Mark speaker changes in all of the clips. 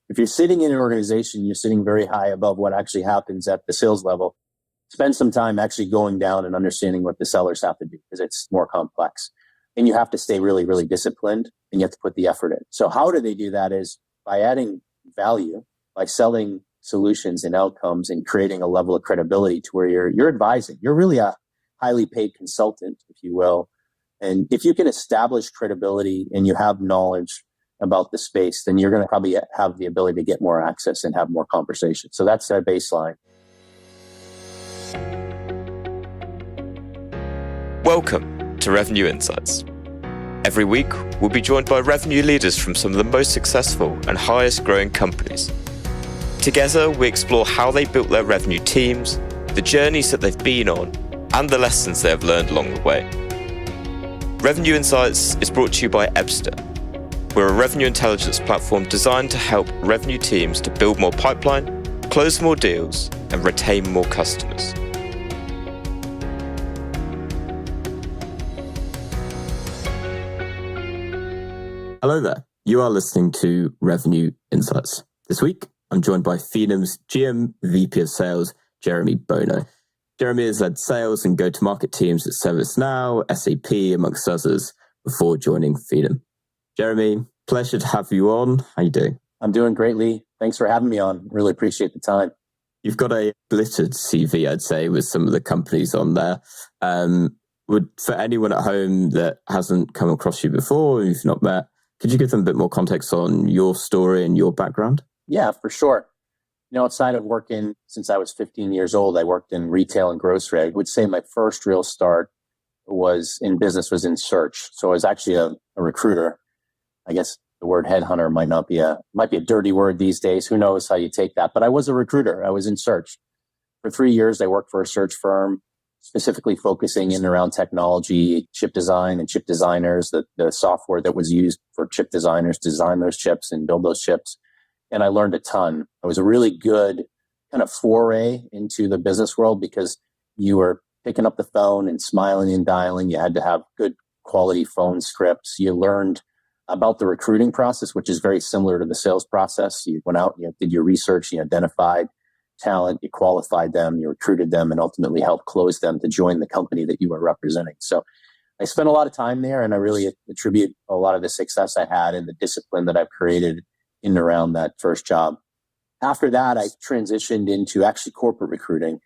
Speaker 1: if you're sitting in an organization, you're sitting very high above what actually happens at the sales level. Spend some time actually going down and understanding what the sellers have to do because it's more complex. And you have to stay really, really disciplined and you have to put the effort in. So how do they do that is by adding value, by selling solutions and outcomes and creating a level of credibility to where you're advising. You're really a highly paid consultant, if you will. And if you can establish credibility and you have knowledge about the space, then you're going to probably have the ability to get more access and have more conversation. So that's our baseline.
Speaker 2: Welcome to Revenue Insights. Every week, we'll be joined by revenue leaders from some of the most successful and highest growing companies. Together, we explore how they built their revenue teams, the journeys that they've been on, and the lessons they have learned along the way. Revenue Insights is brought to you by Ebster. We're a revenue intelligence platform designed to help revenue teams to build more pipeline, close more deals, and retain more customers.
Speaker 3: Hello there. You are listening to Revenue Insights. This week, I'm joined by Phenom's GMVP of Sales, Jeremy Bono. Jeremy has led sales and go-to-market teams at ServiceNow, SAP, amongst others, before joining Phenom. Jeremy, pleasure to have you on. How you doing?
Speaker 1: I'm doing great, Lee. Thanks for having me on. Really appreciate the time.
Speaker 3: You've got a glittered CV, I'd say, with some of the companies on there. For anyone at home that hasn't come across you before, you've not met, could you give them a bit more context on your story and your background?
Speaker 1: Yeah, for sure. Outside of working since I was 15 years old, I worked in retail and grocery. I would say my first real start was in search. So I was actually a recruiter. I guess the word headhunter might be a dirty word these days. Who knows how you take that? But I was a recruiter. I was in search. For 3 years, I worked for a search firm, specifically focusing in and around technology, chip design and chip designers, the software that was used for chip designers to design those chips and build those chips. And I learned a ton. It was a really good kind of foray into the business world because you were picking up the phone and smiling and dialing. You had to have good quality phone scripts. You learned about the recruiting process, which is very similar to the sales process. You went out, you did your research, you identified talent, you qualified them, you recruited them, and ultimately helped close them to join the company that you were representing. So I spent a lot of time there, and I really attribute a lot of the success I had and the discipline that I've created in and around that first job. After that, I transitioned into actually corporate recruiting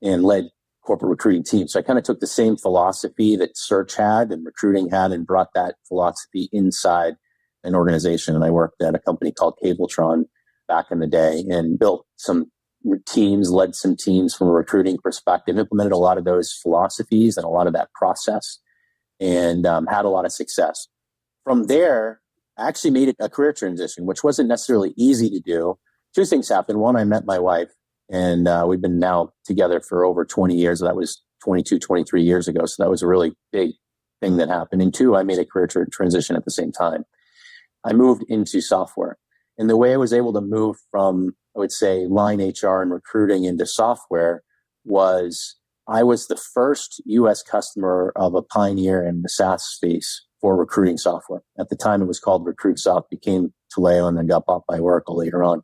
Speaker 1: and led corporate recruiting teams. So I kind of took the same philosophy that search had and recruiting had and brought that philosophy inside an organization. And I worked at a company called Cabletron back in the day and built some teams, led some teams from a recruiting perspective, implemented a lot of those philosophies and a lot of that process, and had a lot of success. From there, I actually made it a career transition, which wasn't necessarily easy to do. Two things happened. One, I met my wife, and we've been now together for over 20 years. That was 22, 23 years ago. So that was a really big thing that happened. And two, I made a career transition at the same time. I moved into software. And the way I was able to move from, I would say, line HR and recruiting into software was I was the first US customer of a pioneer in the SaaS space for recruiting software. At the time, it was called RecruitSoft, became Taleo, and then got bought by Oracle later on.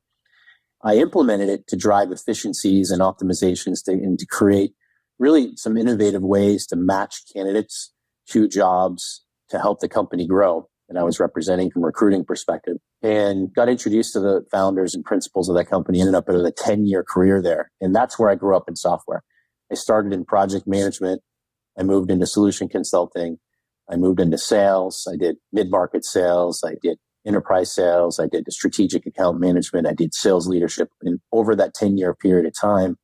Speaker 1: I implemented it to drive efficiencies and optimizations and to create really some innovative ways to match candidates to jobs to help the company grow that I was representing from a recruiting perspective, and got introduced to the founders and principals of that company, ended up with a 10-year career there. And that's where I grew up in software. I started in project management. I moved into solution consulting. I moved into sales. I did mid-market sales. I did enterprise sales. I did strategic account management. I did sales leadership. And over that 10-year period of time,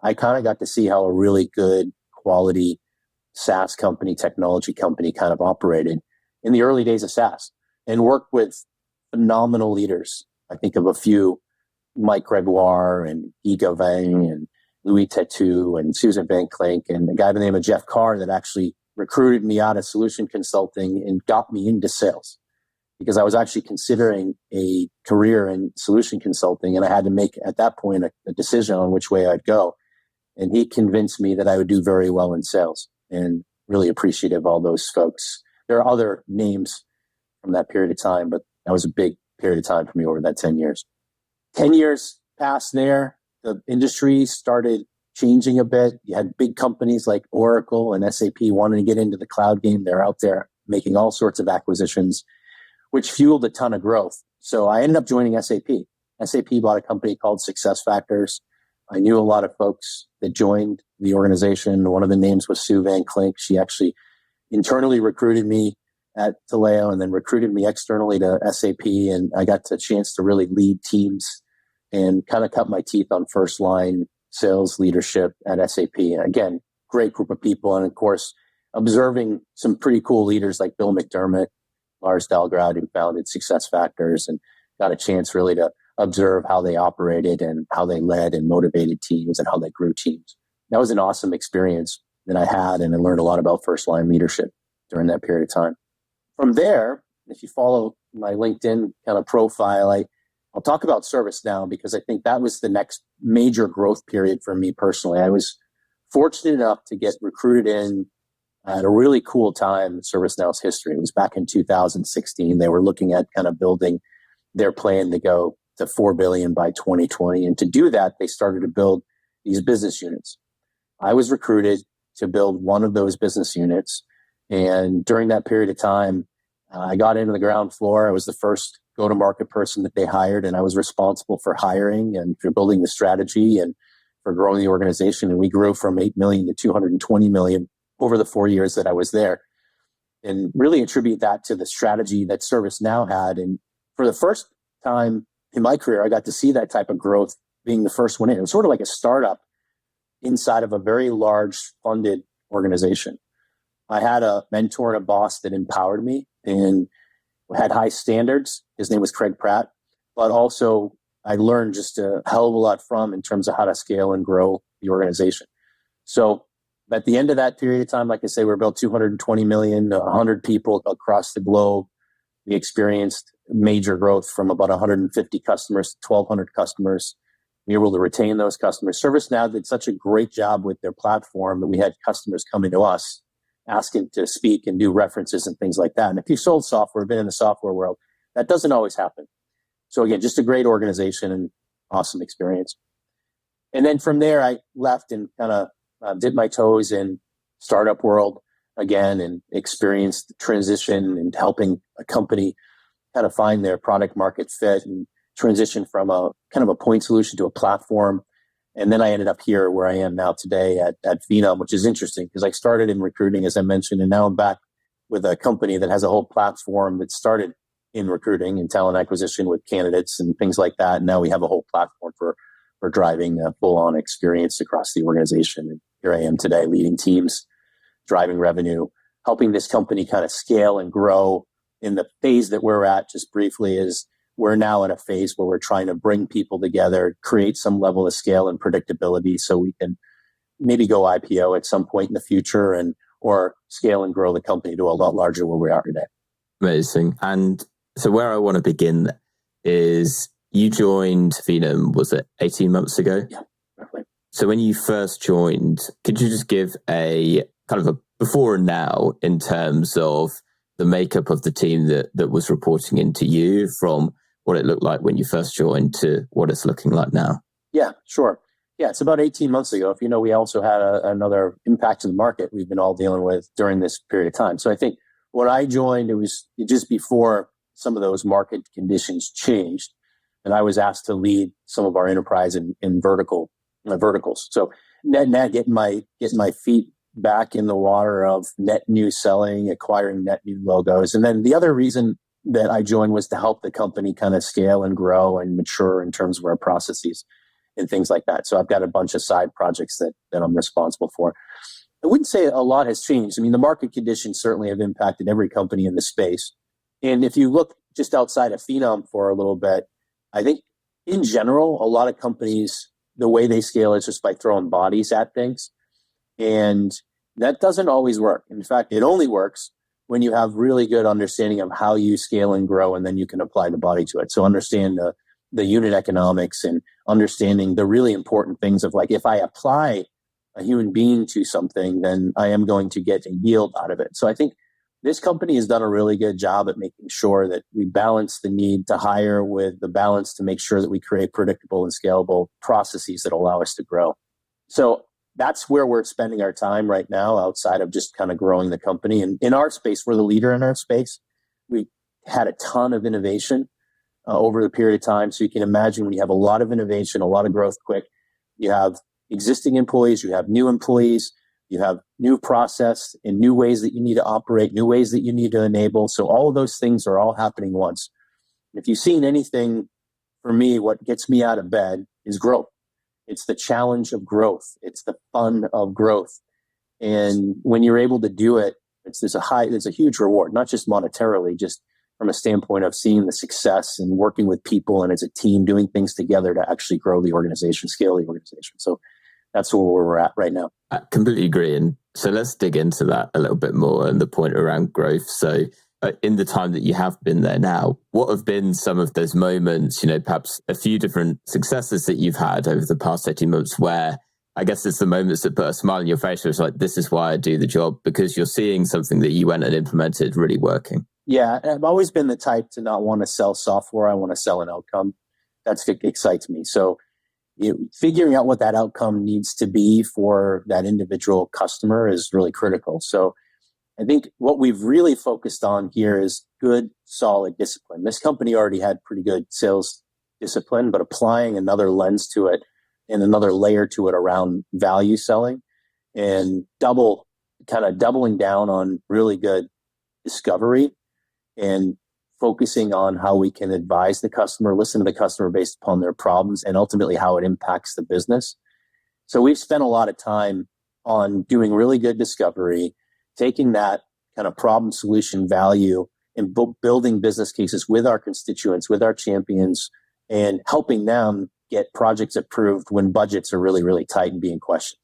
Speaker 1: I kind of got to see how a really good quality SaaS company, technology company kind of operated in the early days of SaaS, and worked with phenomenal leaders. I think of a few, Mike Gregoire and Guy Gavin and Louis Tetu and Susan Van Clink, and a guy by the name of Jeff Carr that actually recruited me out of solution consulting and got me into sales, because I was actually considering a career in solution consulting, and I had to make at that point a decision on which way I'd go. And he convinced me that I would do very well in sales, and really appreciative of all those folks. There are other names from that period of time, but that was a big period of time for me over that 10 years. 10 years passed there. The industry started changing a bit. You had big companies like Oracle and SAP wanting to get into the cloud game. They're out there making all sorts of acquisitions, which fueled a ton of growth. So I ended up joining SAP. SAP bought a company called SuccessFactors. I knew a lot of folks that joined the organization. One of the names was Sue Van Klink. She actually internally recruited me at Taleo and then recruited me externally to SAP. And I got the chance to really lead teams and kind of cut my teeth on first line sales leadership at SAP. Again, great group of people. And of course, observing some pretty cool leaders like Bill McDermott, Lars Dalgrad, who founded SuccessFactors, and got a chance really to observe how they operated and how they led and motivated teams and how they grew teams. That was an awesome experience that I had, and I learned a lot about first line leadership during that period of time. From there, if you follow my LinkedIn kind of profile, I'll talk about ServiceNow because I think that was the next major growth period for me personally. I was fortunate enough to get recruited in at a really cool time in ServiceNow's history. It was back in 2016. They were looking at kind of building their plan to go to 4 billion by 2020. And to do that, they started to build these business units. I was recruited to build one of those business units. And during that period of time, I got into the ground floor. I was the first go-to-market person that they hired, and I was responsible for hiring and for building the strategy and for growing the organization. And we grew from 8 million to 220 million over the 4 years that I was there, and really attribute that to the strategy that ServiceNow had. And for the first time in my career, I got to see that type of growth being the first one in. It was sort of like a startup inside of a very large funded organization. I had a mentor and a boss that empowered me and had high standards. His name was Craig Pratt, but also I learned just a hell of a lot from in terms of how to scale and grow the organization. So at the end of that period of time, like I say, we're about 220 million, 100 people across the globe. We experienced major growth from about 150 customers to 1,200 customers. We were able to retain those customers. ServiceNow did such a great job with their platform that we had customers coming to us asking to speak and do references and things like that. And if you sold software, been in the software world, that doesn't always happen. So again, just a great organization and awesome experience. And then from there, I left and kind of dipped my toes in startup world again and experienced the transition and helping a company kind of find their product market fit and transition from a kind of a point solution to a platform. And then I ended up here where I am now today at Phenom, which is interesting because I started in recruiting, as I mentioned, and now I'm back with a company that has a whole platform that started in recruiting and talent acquisition with candidates and things like that. And now we have a whole platform for driving a full-on experience across the organization. And here I am today leading teams, driving revenue, helping this company kind of scale and grow. In the phase that we're at, just briefly, is we're now in a phase where we're trying to bring people together, create some level of scale and predictability so we can maybe go IPO at some point in the future and or scale and grow the company to a lot larger where we are today.
Speaker 3: Amazing. And so where I want to begin is you joined Phenom, was it 18 months ago?
Speaker 1: Yeah, roughly.
Speaker 3: So when you first joined, could you just give a kind of a before and now in terms of the makeup of the team that was reporting into you from what it looked like when you first joined to what it's looking like now?
Speaker 1: Yeah, sure. Yeah, it's about 18 months ago. If you know, we also had another impact to the market we've been all dealing with during this period of time. So I think when I joined, it was just before some of those market conditions changed. And I was asked to lead some of our enterprise in verticals. So net getting my feet back in the water of net new selling, acquiring net new logos. And then the other reason that I joined was to help the company kind of scale and grow and mature in terms of our processes and things like that. So I've got a bunch of side projects that I'm responsible for. I wouldn't say a lot has changed. I mean, the market conditions certainly have impacted every company in the space. And if you look just outside of Phenom for a little bit, I think in general, a lot of companies, the way they scale is just by throwing bodies at things. And that doesn't always work. In fact, it only works when you have really good understanding of how you scale and grow, and then you can apply the body to it. So understand the unit economics and understanding the really important things of like, if I apply a human being to something, then I am going to get a yield out of it. So I think This company has done a really good job at making sure that we balance the need to hire with the balance to make sure that we create predictable and scalable processes that allow us to grow. So that's where we're spending our time right now, outside of just kind of growing the company. And in our space, we're the leader in our space. We had a ton of innovation over the period of time. So you can imagine when you have a lot of innovation, a lot of growth quick, you have existing employees, you have new employees, you have new process and new ways that you need to operate, new ways that you need to enable. So all of those things are all happening once. If you've seen anything, for me, what gets me out of bed is growth. It's the challenge of growth. It's the fun of growth. And when you're able to do it, there's a huge reward, not just monetarily, just from a standpoint of seeing the success and working with people and as a team, doing things together to actually grow the organization, scale the organization. So that's where we're at right now.
Speaker 3: I completely agree. And so let's dig into that a little bit more and the point around growth. So in the time that you have been there now, what have been some of those moments, perhaps a few different successes that you've had over the past 18 months where I guess it's the moments that put a smile on your face where it's like, this is why I do the job, because you're seeing something that you went and implemented really working.
Speaker 1: Yeah, I've always been the type to not want to sell software. I want to sell an outcome. That's what excites me. So figuring out what that outcome needs to be for that individual customer is really critical. So I think what we've really focused on here is good, solid discipline. This company already had pretty good sales discipline, but applying another lens to it and another layer to it around value selling and doubling down on really good discovery and focusing on how we can advise the customer, listen to the customer based upon their problems, and ultimately how it impacts the business. So we've spent a lot of time on doing really good discovery, taking that kind of problem solution value and building business cases with our constituents, with our champions, and helping them get projects approved when budgets are really, really tight and being questioned.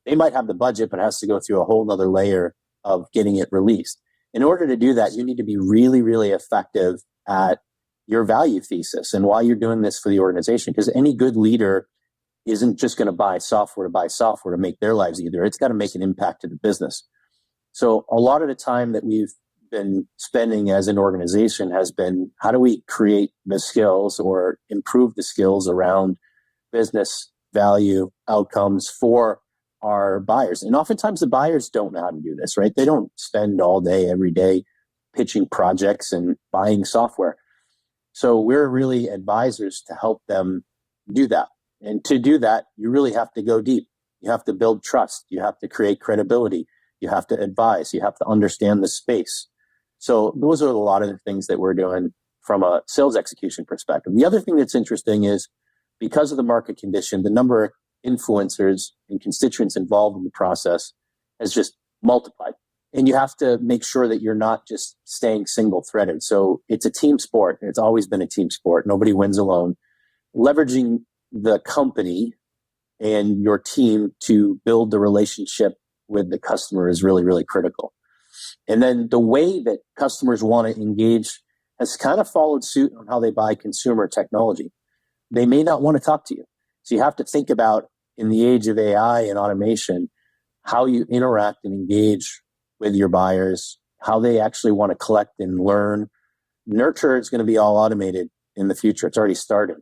Speaker 1: They might have the budget, but it has to go through a whole nother layer of getting it released. In order to do that, you need to be really, really effective at your value thesis and why you're doing this for the organization. Because any good leader isn't just going to buy software to make their lives either. It's got to make an impact to the business. So a lot of the time that we've been spending as an organization has been, how do we create the skills or improve the skills around business value outcomes for our buyers? And oftentimes the buyers don't know how to do this, right? They don't spend all day, every day pitching projects and buying software. So we're really advisors to help them do that. And to do that, you really have to go deep. You have to build trust. You have to create credibility. You have to advise. You have to understand the space. So those are a lot of the things that we're doing from a sales execution perspective. The other thing that's interesting is because of the market condition, the number of influencers and constituents involved in the process has just multiplied. And you have to make sure that you're not just staying single-threaded. So it's a team sport. It's always been a team sport. Nobody wins alone. Leveraging the company and your team to build the relationship with the customer is really, really critical. And then the way that customers want to engage has kind of followed suit on how they buy consumer technology. They may not want to talk to you. So you have to think about, in the age of AI and automation, how you interact and engage with your buyers, how they actually want to collect and learn. Nurture is going to be all automated in the future. It's already started.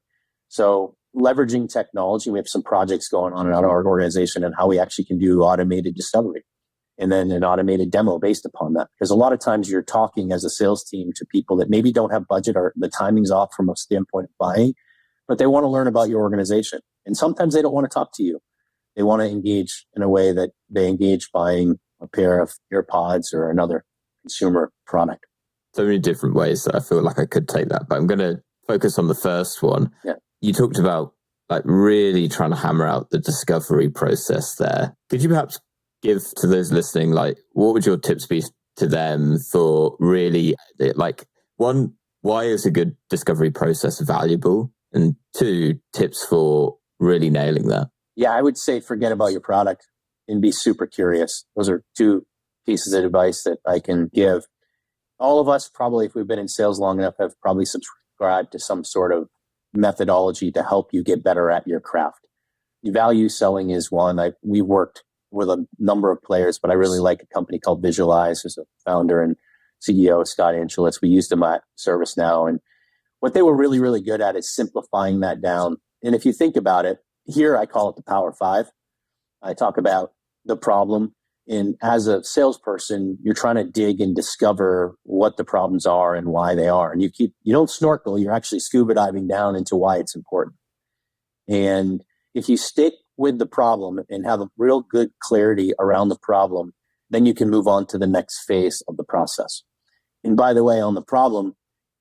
Speaker 1: So leveraging technology, we have some projects going on in our organization and how we actually can do automated discovery and then an automated demo based upon that. Because a lot of times you're talking as a sales team to people that maybe don't have budget or the timing's off from a standpoint of buying, but they want to learn about your organization. And sometimes they don't want to talk to you. They want to engage in a way that they engage buying a pair of AirPods or another consumer product.
Speaker 3: So many different ways that I feel like I could take that, but I'm going to focus on the first one.
Speaker 1: Yeah.
Speaker 3: You talked about like really trying to hammer out the discovery process there. Could you perhaps give to those listening, like, what would your tips be to them for really, like, one, why is a good discovery process valuable? And two, tips for really nailing that.
Speaker 1: Yeah, I would say forget about your product and be super curious. Those are two pieces of advice that I can give. All of us, probably, if we've been in sales long enough, have probably subscribed to some sort of methodology to help you get better at your craft. Value selling is one. We worked with a number of players, but I really like a company called Visualize, who's a founder, and CEO, Scott Angelis. We used him at ServiceNow. And what they were really, really good at is simplifying that down. And if you think about it, here I call it the Power Five. I talk about the problem. And as a salesperson, you're trying to dig and discover what the problems are and why they are. And you don't snorkel, you're actually scuba diving down into why it's important. And if you stick with the problem and have a real good clarity around the problem, then you can move on to the next phase of the process. And by the way, on the problem,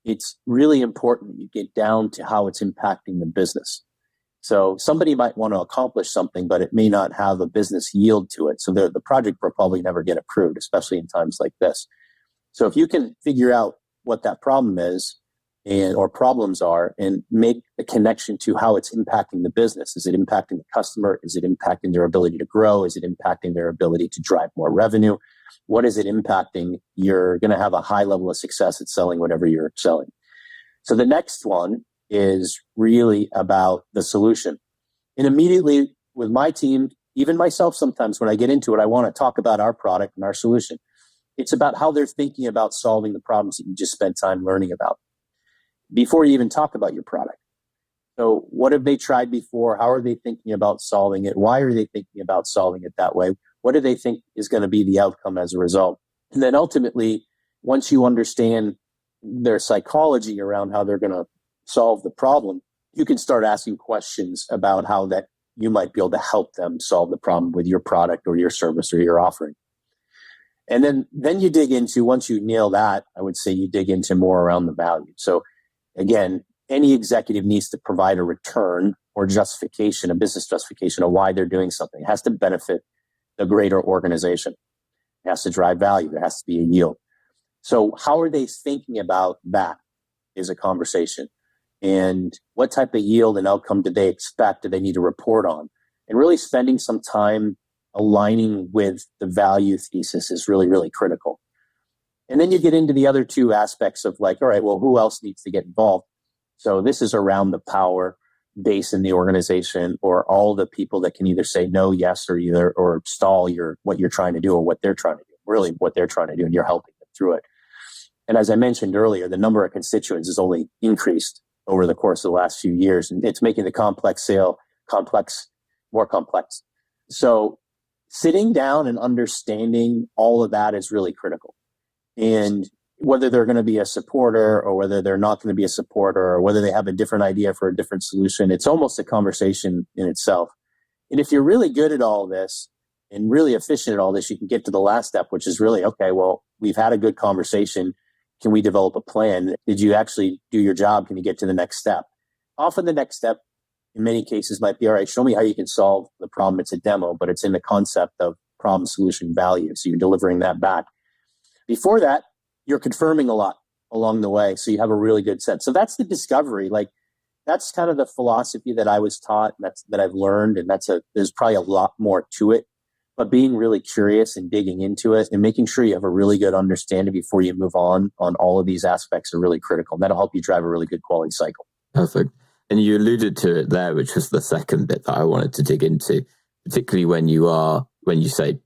Speaker 1: it's really important you get down to how it's impacting the business. So somebody might want to accomplish something, but it may not have a business yield to it. So the project will probably never get approved, especially in times like this. So if you can figure out what that problem is or problems are and make a connection to how it's impacting the business. Is it impacting the customer? Is it impacting their ability to grow? Is it impacting their ability to drive more revenue? What is it impacting? You're going to have a high level of success at selling whatever you're selling. So the next one is really about the solution. And immediately with my team, even myself, sometimes when I get into it, I want to talk about our product and our solution. It's about how they're thinking about solving the problems that you just spent time learning about before you even talk about your product. So what have they tried before? How are they thinking about solving it? Why are they thinking about solving it that way? What do they think is going to be the outcome as a result? And then ultimately, once you understand their psychology around how they're going to solve the problem, you can start asking questions about how that you might be able to help them solve the problem with your product or your service or your offering. And then you dig into, once you nail that, I would say you dig into more around the value. So again, any executive needs to provide a return or justification, a business justification of why they're doing something. It has to benefit the greater organization. It has to drive value. There has to be a yield. So how are they thinking about that is a conversation. And what type of yield and outcome do they expect? Do they need to report on? And really spending some time aligning with the value thesis is really, really critical. And then you get into the other two aspects of like, all right, well, who else needs to get involved? So this is around the power base in the organization, or all the people that can either say no, yes, or stall what you're trying to do or what they're trying to do, really what they're trying to do, and you're helping them through it. And as I mentioned earlier, the number of constituents has only increased over the course of the last few years, and it's making the complex sale more complex. So sitting down and understanding all of that is really critical. And whether they're going to be a supporter or whether they're not going to be a supporter or whether they have a different idea for a different solution, it's almost a conversation in itself. And if you're really good at all this and really efficient at all this, you can get to the last step, which is really, okay, well, we've had a good conversation. Can we develop a plan? Did you actually do your job? Can you get to the next step? Often the next step in many cases might be, all right, show me how you can solve the problem. It's a demo, but it's in the concept of problem, solution, value. So you're delivering that back. Before that, you're confirming a lot along the way. So you have a really good sense. So that's the discovery. Like that's kind of the philosophy that I was taught, and that I've learned. And there's probably a lot more to it, but being really curious and digging into it and making sure you have a really good understanding before you move on all of these aspects are really critical. And that'll help you drive a really good quality cycle.
Speaker 3: Perfect. And you alluded to it there, which was the second bit that I wanted to dig into, particularly when you say,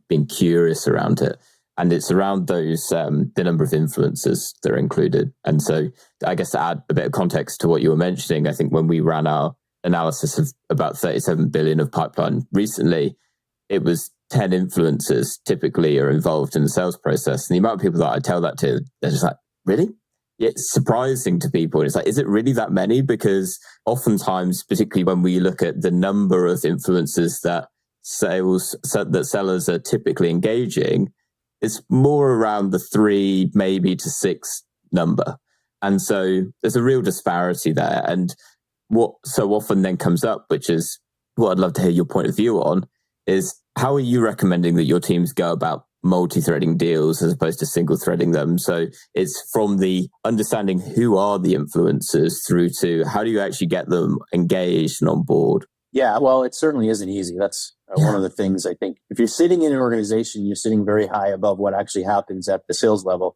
Speaker 3: being curious around it. And it's around those, the number of influencers that are included. And so I guess to add a bit of context to what you were mentioning, I think when we ran our analysis of about 37 billion of pipeline recently, it was 10 influencers typically are involved in the sales process. And the amount of people that I tell that to, they're just like, really? Yeah, it's surprising to people. It's like, is it really that many? Because oftentimes, particularly when we look at the number of influencers that sellers are typically engaging, it's more around the 3, maybe to 6 number. And so there's a real disparity there. And what so often then comes up, which is what I'd love to hear your point of view on, is how are you recommending that your teams go about multi-threading deals as opposed to single-threading them? So it's from the understanding who are the influencers through to how do you actually get them engaged and on board?
Speaker 1: Yeah, well, it certainly isn't easy. That's one of the things I think. If you're sitting in an organization, you're sitting very high above what actually happens at the sales level.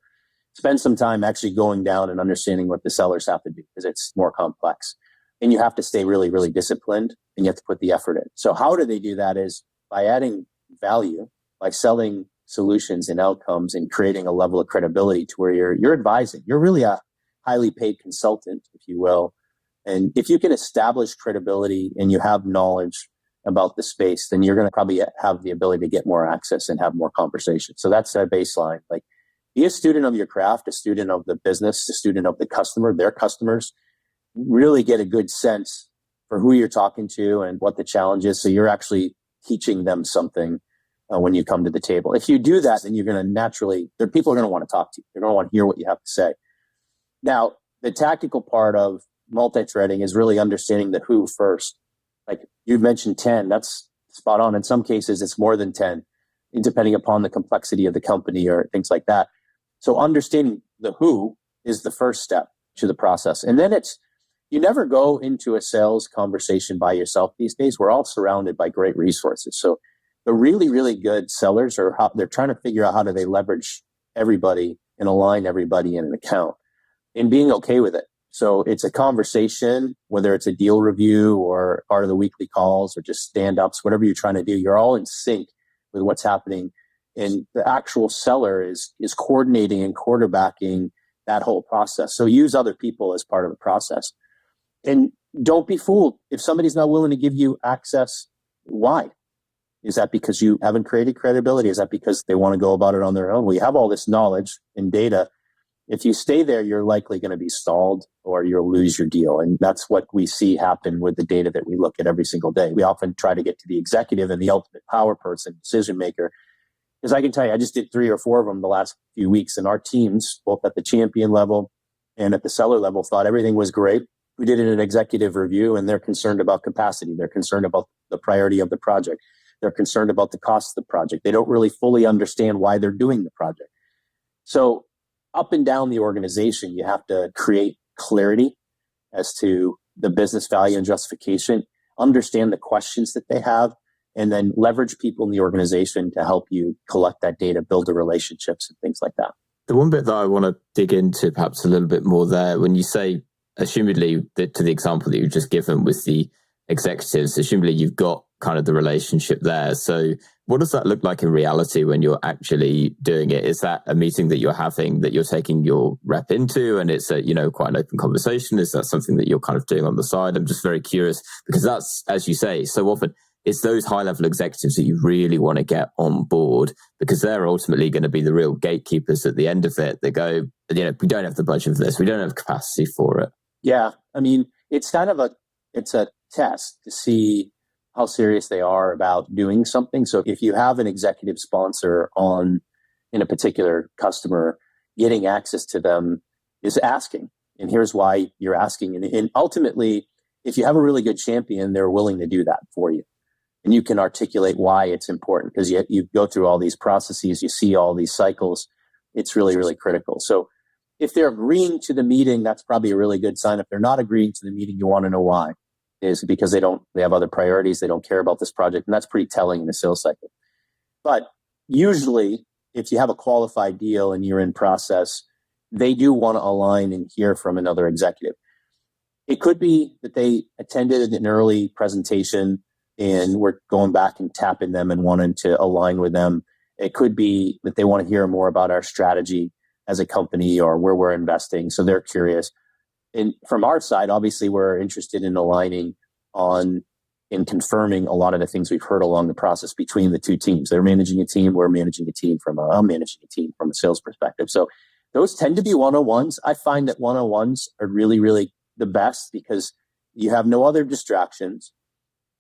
Speaker 1: Spend some time actually going down and understanding what the sellers have to do because it's more complex. And you have to stay really, really disciplined and you have to put the effort in. So how do they do that is by adding value, by selling solutions and outcomes and creating a level of credibility to where you're advising. You're really a highly paid consultant, if you will. And if you can establish credibility and you have knowledge about the space, then you're going to probably have the ability to get more access and have more conversations. So that's a baseline. Like, be a student of your craft, a student of the business, a student of the customer, their customers. Really get a good sense for who you're talking to and what the challenge is. So you're actually teaching them something when you come to the table. If you do that, then you're going to naturally, people are going to want to talk to you. They're going to want to hear what you have to say. Now, the tactical part of multi-threading is really understanding the who first. Like you mentioned 10, that's spot on. In some cases, it's more than 10, depending upon the complexity of the company or things like that. So understanding the who is the first step to the process. And then you never go into a sales conversation by yourself these days. We're all surrounded by great resources. So the really, really good sellers they're trying to figure out how do they leverage everybody and align everybody in an account and being okay with it. So it's a conversation, whether it's a deal review or part of the weekly calls or just stand-ups, whatever you're trying to do, you're all in sync with what's happening. And the actual seller is coordinating and quarterbacking that whole process. So use other people as part of the process. And don't be fooled. If somebody's not willing to give you access, why? Is that because you haven't created credibility? Is that because they want to go about it on their own? We have all this knowledge and data. If you stay there, you're likely going to be stalled or you'll lose your deal. And that's what we see happen with the data that we look at every single day. We often try to get to the executive and the ultimate power person, decision maker. Because I can tell you, I just did 3 or 4 of them the last few weeks, and our teams, both at the champion level and at the seller level, thought everything was great. We did an executive review, and they're concerned about capacity. They're concerned about the priority of the project. They're concerned about the cost of the project. They don't really fully understand why they're doing the project. So up and down the organization, you have to create clarity as to the business value and justification, understand the questions that they have, and then leverage people in the organization to help you collect that data, build the relationships and things like that.
Speaker 3: The one bit that I want to dig into perhaps a little bit more there, when you say, assumedly, to the example that you've just given with the executives, assumedly you've got kind of the relationship there. So what does that look like in reality when you're actually doing it? Is that a meeting that you're having that you're taking your rep into and it's quite an open conversation? Is that something that you're kind of doing on the side? I'm just very curious because that's, as you say, so often it's those high-level executives that you really want to get on board because they're ultimately going to be the real gatekeepers at the end of it. They go, we don't have the budget for this. We don't have capacity for it.
Speaker 1: Yeah. I mean, it's kind of a test to see how serious they are about doing something. So if you have an executive sponsor in a particular customer, getting access to them is asking. And here's why you're asking. And ultimately, if you have a really good champion, they're willing to do that for you. And you can articulate why it's important because you go through all these processes, you see all these cycles. It's really, really critical. So if they're agreeing to the meeting, that's probably a really good sign. If they're not agreeing to the meeting, you want to know why. Is because they have other priorities. They don't care about this project. And that's pretty telling in the sales cycle. But usually if you have a qualified deal and you're in process, they do want to align and hear from another executive. It could be that they attended an early presentation and we're going back and tapping them and wanting to align with them. It could be that they want to hear more about our strategy as a company or where we're investing. So they're curious. And from our side, obviously, we're interested in aligning in confirming a lot of the things we've heard along the process between the two teams. They're managing a team. We're managing a team I'm managing a team from a sales perspective. So those tend to be one-on-ones. I find that one-on-ones are really, really the best because you have no other distractions.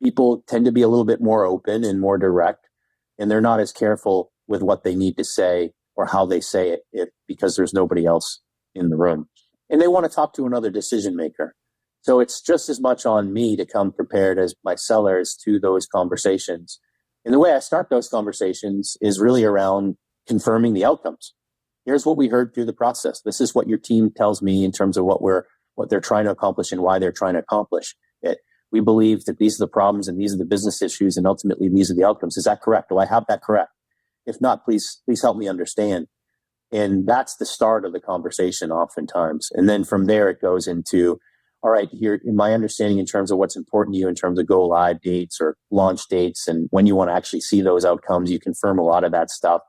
Speaker 1: People tend to be a little bit more open and more direct, and they're not as careful with what they need to say or how they say it because there's nobody else in the room. And they want to talk to another decision maker. So it's just as much on me to come prepared as my sellers to those conversations. And the way I start those conversations is really around confirming the outcomes. Here's what we heard through the process. This is what your team tells me in terms of what they're trying to accomplish and why they're trying to accomplish it. We believe that these are the problems and these are the business issues and ultimately these are the outcomes. Is that correct? Do I have that correct? If not, please help me understand. And that's the start of the conversation oftentimes. And then from there, it goes into, all right, here, in my understanding in terms of what's important to you in terms of go live dates or launch dates and when you want to actually see those outcomes, you confirm a lot of that stuff.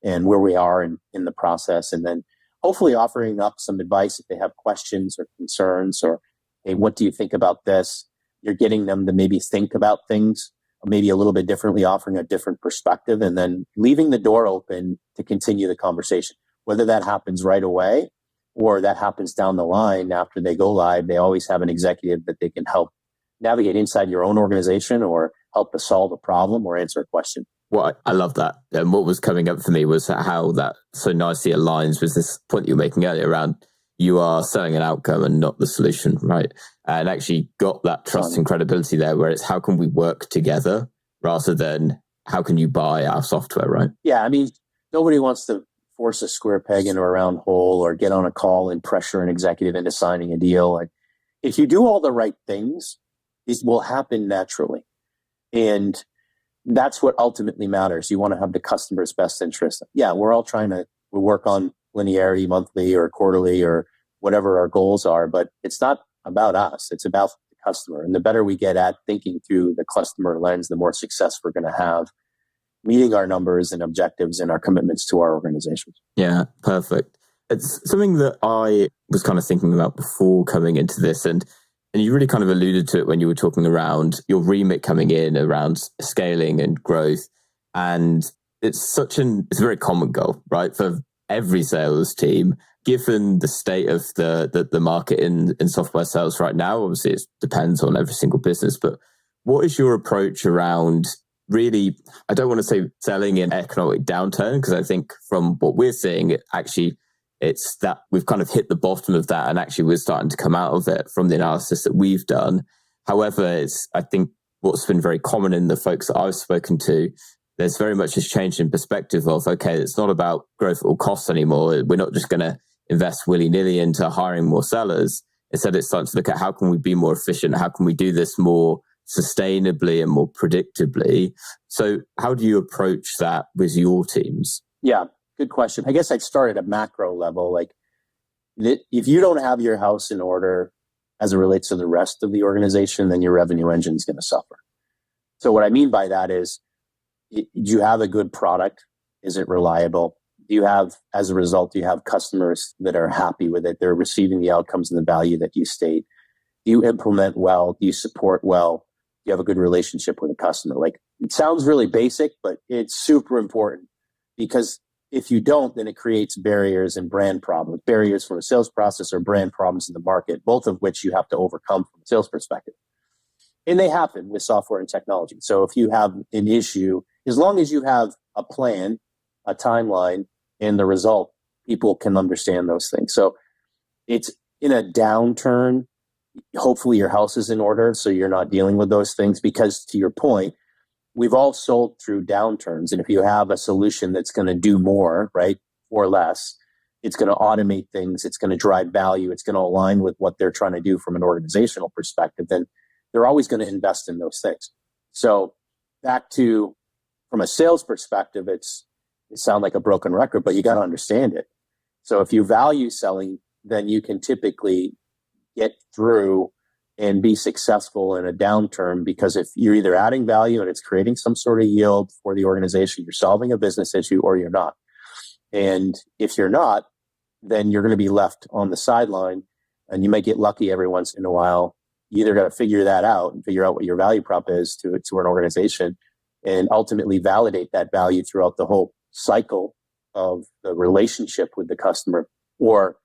Speaker 1: and where we are in the process. And then hopefully offering up some advice if they have questions or concerns, or, hey, what do you think about this? You're getting them to maybe think about things maybe a little bit differently, offering a different perspective, and then leaving the door open to continue the conversation. Whether that happens right away or that happens down the line after they go live, they always have an executive that they can help navigate inside your own organization or help to solve a problem or answer a question.
Speaker 3: Well, I love that. And what was coming up for me was how that so nicely aligns with this point you were making earlier around you are selling an outcome and not the solution, right? And actually got that trust and credibility there where it's how can we work together rather than how can you buy our software, right?
Speaker 1: Yeah, I mean, nobody wants to force a square peg into a round hole or get on a call and pressure an executive into signing a deal. Like, if you do all the right things, it will happen naturally. And that's what ultimately matters. You want to have the customer's best interest. Yeah, we're all trying to work on linearity monthly or quarterly or whatever our goals are, but it's not about us. It's about the customer. And the better we get at thinking through the customer lens, the more success we're going to have meeting our numbers and objectives and our commitments to our organizations.
Speaker 3: Yeah, perfect. It's something that I was kind of thinking about before coming into this, and you really kind of alluded to it when you were talking around your remit coming in around scaling and growth. And it's a very common goal, right? For every sales team, given the state of the market in software sales right now. Obviously, it depends on every single business, but what is your approach around really, I don't want to say selling in economic downturn, because I think from what we're seeing, it's that we've kind of hit the bottom of that, and actually we're starting to come out of it from the analysis that we've done. However, I think what's been very common in the folks that I've spoken to, there's very much this change in perspective of, okay, it's not about growth at all costs anymore. We're not just going to invest willy-nilly into hiring more sellers. Instead, it's starting to look at how can we be more efficient? How can we do this more sustainably and more predictably? So how do you approach that with your teams?
Speaker 1: Yeah, good question. I guess I'd start at a macro level. Like, if you don't have your house in order as it relates to the rest of the organization, then your revenue engine is going to suffer. So what I mean by that is, do you have a good product? Is it reliable? As a result, do you have customers that are happy with it? They're receiving the outcomes and the value that you state. Do you implement well? Do you support well? Do you have a good relationship with the customer? Like, it sounds really basic, but it's super important, because if you don't, then it creates barriers and brand problems, barriers from a sales process or brand problems in the market, both of which you have to overcome from a sales perspective. And they happen with software and technology. So if you have an issue, as long as you have a plan, a timeline, and the result, people can understand those things. So it's in a downturn, hopefully your house is in order, so you're not dealing with those things, because to your point, we've all sold through downturns. And if you have a solution that's going to do more, right, or less, it's going to automate things, it's going to drive value, it's going to align with what they're trying to do from an organizational perspective, then they're always going to invest in those things. So back to, from a sales perspective, it sounds like a broken record, but you got to understand it. So if you value selling, then you can typically get through and be successful in a downturn, because if you're either adding value and it's creating some sort of yield for the organization, you're solving a business issue, or you're not. And if you're not, then you're going to be left on the sideline, and you might get lucky every once in a while. You either got to figure that out and figure out what your value prop is to an organization, and ultimately validate that value throughout the whole cycle of the relationship with the customer, or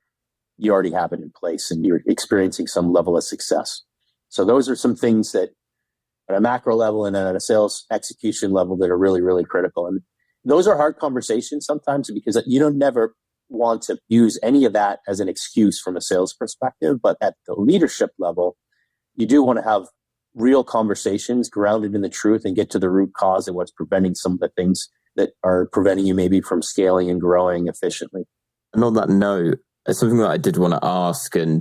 Speaker 1: you already have it in place and you're experiencing some level of success. So those are some things that at a macro level and at a sales execution level that are really, really critical. And those are hard conversations sometimes, because you don't never want to use any of that as an excuse from a sales perspective. But at the leadership level, you do want to have real conversations grounded in the truth and get to the root cause and what's preventing some of the things that are preventing you maybe from scaling and growing efficiently.
Speaker 3: And on that note, it's something that I did want to ask, and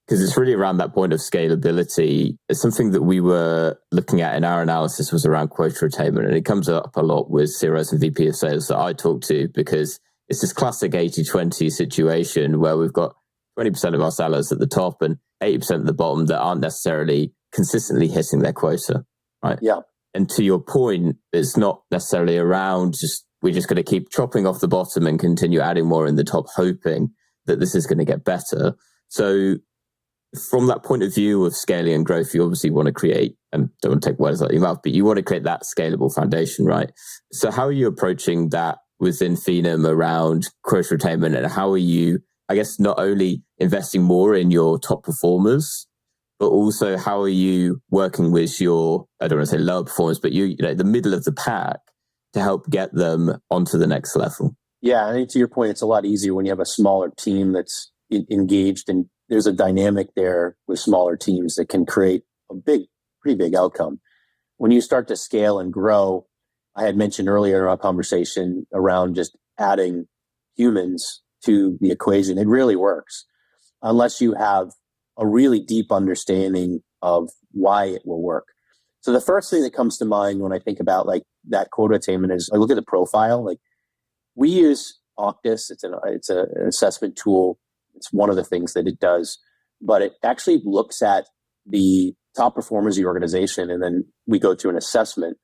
Speaker 3: because it's really around that point of scalability, it's something that we were looking at in our analysis was around quota attainment. And it comes up a lot with CROs and VP of sales that I talk to, because it's this classic 80-20 situation where we've got 20% of our sellers at the top and 80% at the bottom that aren't necessarily consistently hitting their quota, right?
Speaker 1: Yeah.
Speaker 3: And to your point, it's not necessarily around just we're just going to keep chopping off the bottom and continue adding more in the top, hoping that this is going to get better. So from that point of view of scaling and growth, you obviously want to create, and don't want to take words out of your mouth, but you want to create that scalable foundation, right? So how are you approaching that within Phenom around quota attainment, and how are you, I guess, not only investing more in your top performers, but also how are you working with your, I don't want to say lower performers, but you know, the middle of the pack to help get them onto the next level?
Speaker 1: Yeah, I think to your point, it's a lot easier when you have a smaller team that's engaged, and there's a dynamic there with smaller teams that can create a pretty big outcome. When you start to scale and grow, I had mentioned earlier in our conversation around just adding humans to the equation. It really works unless you have a really deep understanding of why it will work. So the first thing that comes to mind when I think about like that quota attainment is I look at the profile. Like we use Octus. It's an assessment tool. It's one of the things that it does, but it actually looks at the top performers of the organization, and then we go through an assessment.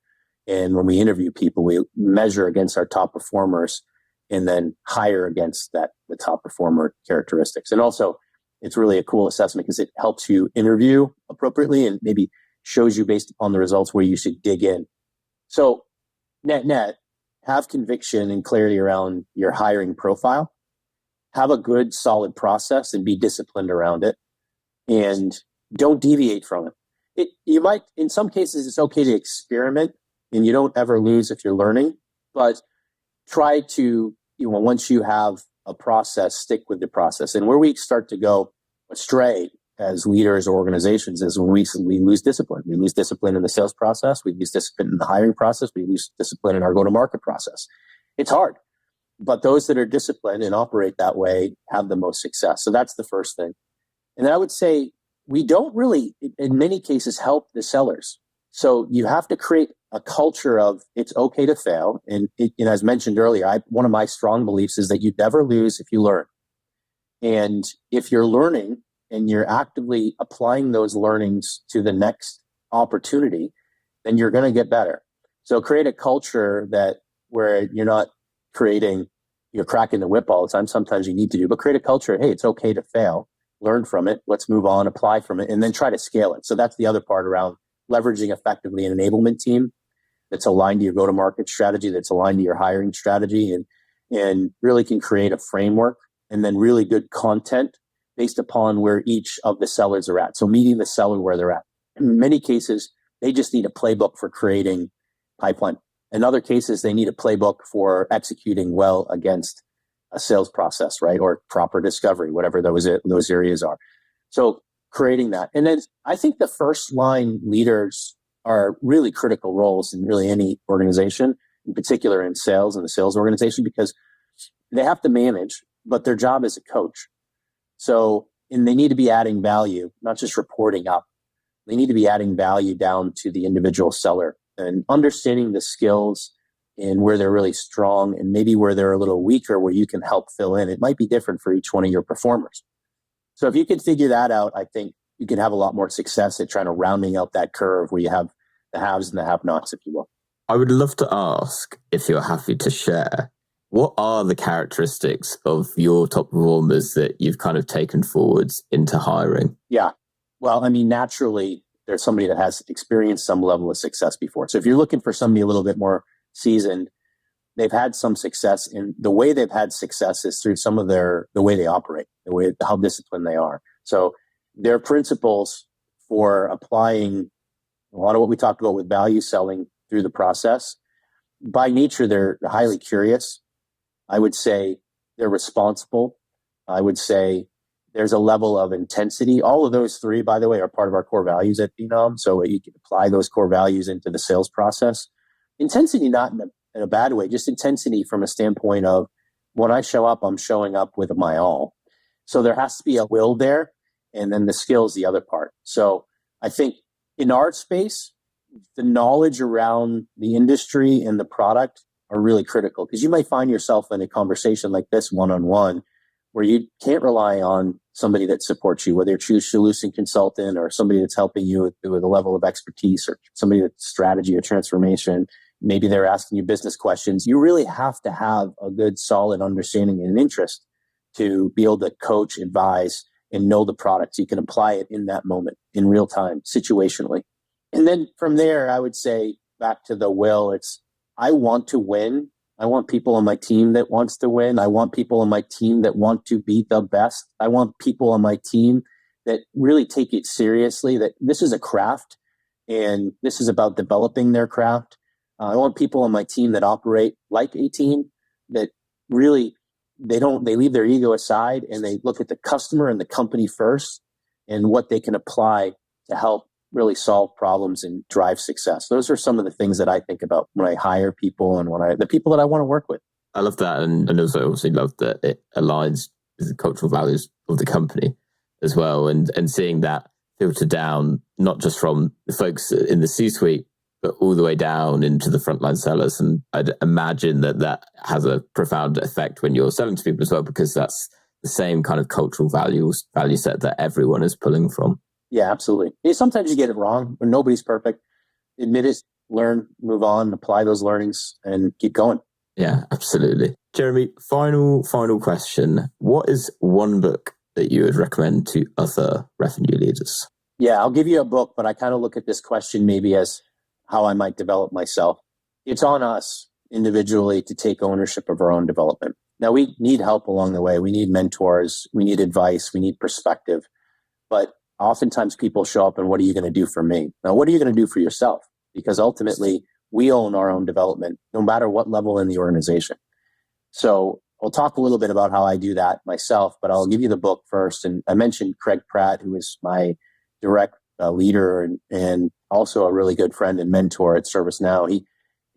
Speaker 1: And when we interview people, we measure against our top performers and then hire against the top performer characteristics. And also, it's really a cool assessment because it helps you interview appropriately and maybe shows you based upon the results where you should dig in. So net, have conviction and clarity around your hiring profile. Have a good, solid process and be disciplined around it. And don't deviate from it. You might, in some cases, it's okay to experiment and you don't ever lose if you're learning, but try to, once you have a process, stick with the process. And where we start to go astray as leaders or organizations is when we lose discipline. We lose discipline in the sales process. We lose discipline in the hiring process. We lose discipline in our go-to-market process. It's hard, but those that are disciplined and operate that way have the most success. So that's the first thing. And then I would say we don't really, in many cases, help the sellers. So you have to create a culture of it's okay to fail. And as mentioned earlier, one of my strong beliefs is that you never lose if you learn. And if you're learning and you're actively applying those learnings to the next opportunity, then you're going to get better. So create a culture where you're not you're cracking the whip all the time. Sometimes you need to but create a culture. Hey, it's okay to fail. Learn from it. Let's move on, apply from it, and then try to scale it. So that's the other part around leveraging effectively an enablement team that's aligned to your go-to-market strategy, that's aligned to your hiring strategy, and really can create a framework and then really good content based upon where each of the sellers are at. So meeting the seller where they're at. In many cases, they just need a playbook for creating pipeline. In other cases, they need a playbook for executing well against a sales process, right? Or proper discovery, whatever those areas are. So creating that. And then I think the first line leaders are really critical roles in really any organization, in particular in sales and the sales organization, because they have to manage, but their job is a coach. So, and they need to be adding value, not just reporting up. They need to be adding value down to the individual seller and understanding the skills and where they're really strong and maybe where they're a little weaker, where you can help fill in. It might be different for each one of your performers. So if you can figure that out, I think you can have a lot more success at trying to rounding out that curve where you have the haves and the have-nots, if you will.
Speaker 3: I would love to ask, if you're happy to share, what are the characteristics of your top performers that you've kind of taken forwards into hiring?
Speaker 1: Yeah. Well, I mean, naturally, there's somebody that has experienced some level of success before. So if you're looking for somebody a little bit more seasoned, they've had some success, and the way they've had success is through some of the way they operate, how disciplined they are. So their principles for applying a lot of what we talked about with value selling through the process, by nature, they're highly curious. I would say they're responsible. I would say there's a level of intensity. All of those three, by the way, are part of our core values at Phenom. So you can apply those core values into the sales process. Intensity, not in a bad way, just intensity from a standpoint of when I show up, I'm showing up with my all. So there has to be a will there, and then the skill is the other part. So I think in our space, the knowledge around the industry and the product are really critical, because you might find yourself in a conversation like this one-on-one where you can't rely on somebody that supports you, whether it's a solution consultant or somebody that's helping you with a level of expertise or somebody that's strategy or transformation. maybe they're asking you business questions. You really have to have a good, solid understanding and interest to be able to coach, advise, and know the product. So you can apply it in that moment, in real time, situationally. And then from there, I would say back to the will, it's, I want to win. I want people on my team that wants to win. I want people on my team that want to be the best. I want people on my team that really take it seriously, that this is a craft and this is about developing their craft. I want people on my team that operate like a team, that really, they leave their ego aside and they look at the customer and the company first and what they can apply to help really solve problems and drive success. Those are some of the things that I think about when I hire people and the people that I want to work with.
Speaker 3: I love that. And also obviously love that it aligns with the cultural values of the company as well. And seeing that filter down, not just from the folks in the C-suite, but all the way down into the frontline sellers. And I'd imagine that has a profound effect when you're selling to people as well, because that's the same kind of cultural value set that everyone is pulling from.
Speaker 1: Yeah, absolutely. Sometimes you get it wrong, but nobody's perfect. Admit it, learn, move on, apply those learnings and keep going.
Speaker 3: Yeah, absolutely. Jeremy, final question. What is one book that you would recommend to other revenue leaders?
Speaker 1: Yeah, I'll give you a book, but I kind of look at this question maybe as how I might develop myself. It's on us individually to take ownership of our own development. Now, we need help along the way. We need mentors. We need advice. We need perspective. But oftentimes people show up and what are you going to do for me? Now, what are you going to do for yourself? Because ultimately, we own our own development, no matter what level in the organization. So I'll talk a little bit about how I do that myself, but I'll give you the book first. And I mentioned Craig Pratt, who is my direct leader and also a really good friend and mentor at ServiceNow.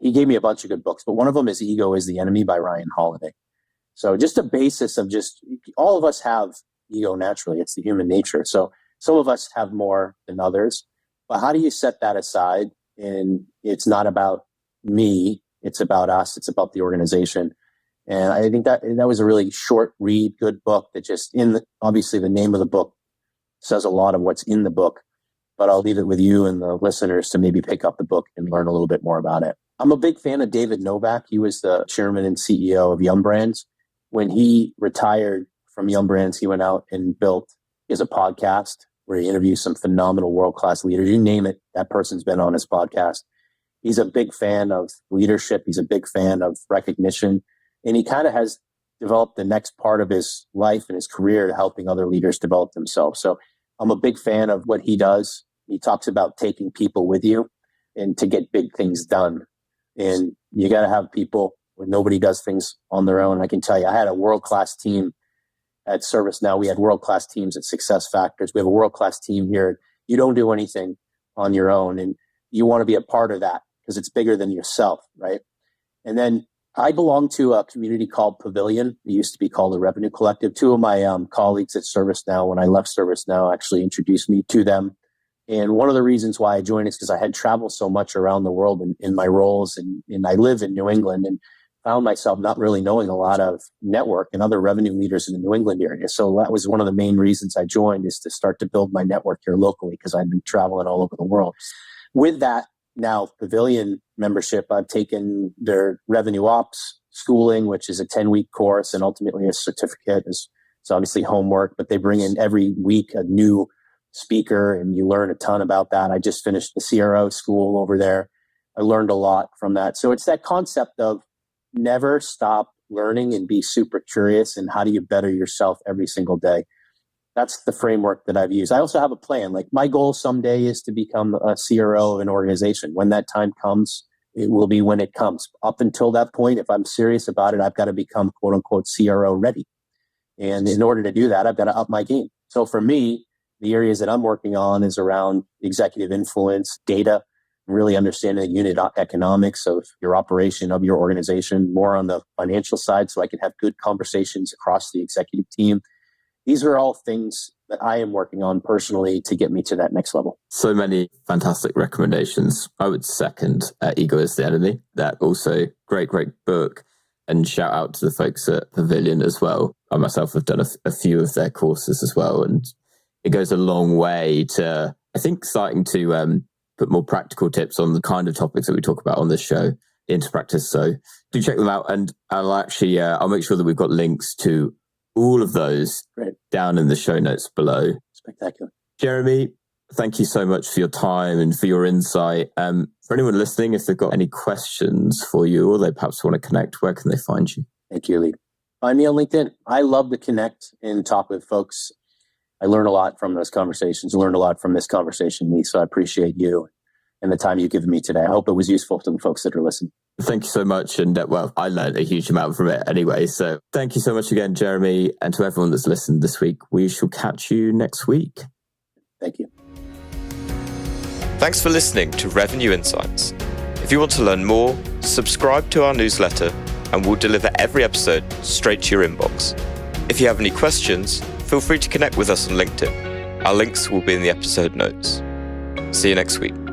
Speaker 1: He gave me a bunch of good books, but one of them is Ego is the Enemy by Ryan Holiday. So just a basis of all of us have ego naturally. It's the human nature. So some of us have more than others, but how do you set that aside? And it's not about me. It's about us. It's about the organization. And I think that was a really short read, good book that obviously the name of the book says a lot of what's in the book, but I'll leave it with you and the listeners to maybe pick up the book and learn a little bit more about it. I'm a big fan of David Novak. He was the chairman and CEO of Yum Brands. When he retired from Yum Brands, he went out and built a podcast where he interviews some phenomenal world-class leaders. You name it, that person's been on his podcast. He's a big fan of leadership. He's a big fan of recognition. And he kind of has developed the next part of his life and his career helping other leaders develop themselves. So I'm a big fan of what he does. He talks about taking people with you and to get big things done. And you got to have people when nobody does things on their own. I can tell you, I had a world-class team at ServiceNow. We had world-class teams at SuccessFactors. We have a world-class team here. You don't do anything on your own, and you want to be a part of that because it's bigger than yourself, right? And then I belong to a community called Pavilion. It used to be called the Revenue Collective. Two of my colleagues at ServiceNow, when I left ServiceNow, actually introduced me to them. And one of the reasons why I joined is because I had traveled so much around the world in my roles, and I live in New England and found myself not really knowing a lot of network and other revenue leaders in the New England area. So that was one of the main reasons I joined, is to start to build my network here locally, because I've been traveling all over the world. With that, now Pavilion membership, I've taken their revenue ops schooling, which is a 10-week course and ultimately a certificate. It's obviously homework, but they bring in every week a new speaker and you learn a ton about that. I just finished the CRO school over there. I learned a lot from that. So it's that concept of never stop learning and be super curious, and how do you better yourself every single day? That's the framework that I've used. I also have a plan. Like, my goal someday is to become a CRO of an organization. When that time comes, it will be when it comes. Up until that point, if I'm serious about it, I've got to become quote unquote CRO ready. And in order to do that, I've got to up my game. So for me, the areas that I'm working on is around executive influence, data, really understanding the unit economics of your operation, of your organization, more on the financial side, so I can have good conversations across the executive team. These are all things that I am working on personally to get me to that next level.
Speaker 3: So many fantastic recommendations. I would second Ego is the Enemy. That also great book. And shout out to the folks at Pavilion as well. I myself have done a few of their courses as well. And it goes a long way to, I think, starting to put more practical tips on the kind of topics that we talk about on this show. into practice. So do check them out. And I'll make sure that we've got links to all of those down in the show notes below.
Speaker 1: Spectacular.
Speaker 3: Jeremy, thank you so much for your time and for your insight. For anyone listening, if they've got any questions for you or they perhaps want to connect, where can they find you?
Speaker 1: Thank you, Lee. Find me on LinkedIn. I love to connect and talk with folks. I learn a lot from those conversations. I learned a lot from this conversation, Lee. So I appreciate you and the time you've given me today. I hope it was useful to the folks that are listening.
Speaker 3: Thank you so much. And I learned a huge amount from it anyway. So thank you so much again, Jeremy. And to everyone that's listened this week, we shall catch you next week.
Speaker 1: Thank you.
Speaker 2: Thanks for listening to Revenue Insights. If you want to learn more, subscribe to our newsletter and we'll deliver every episode straight to your inbox. If you have any questions, feel free to connect with us on LinkedIn. Our links will be in the episode notes. See you next week.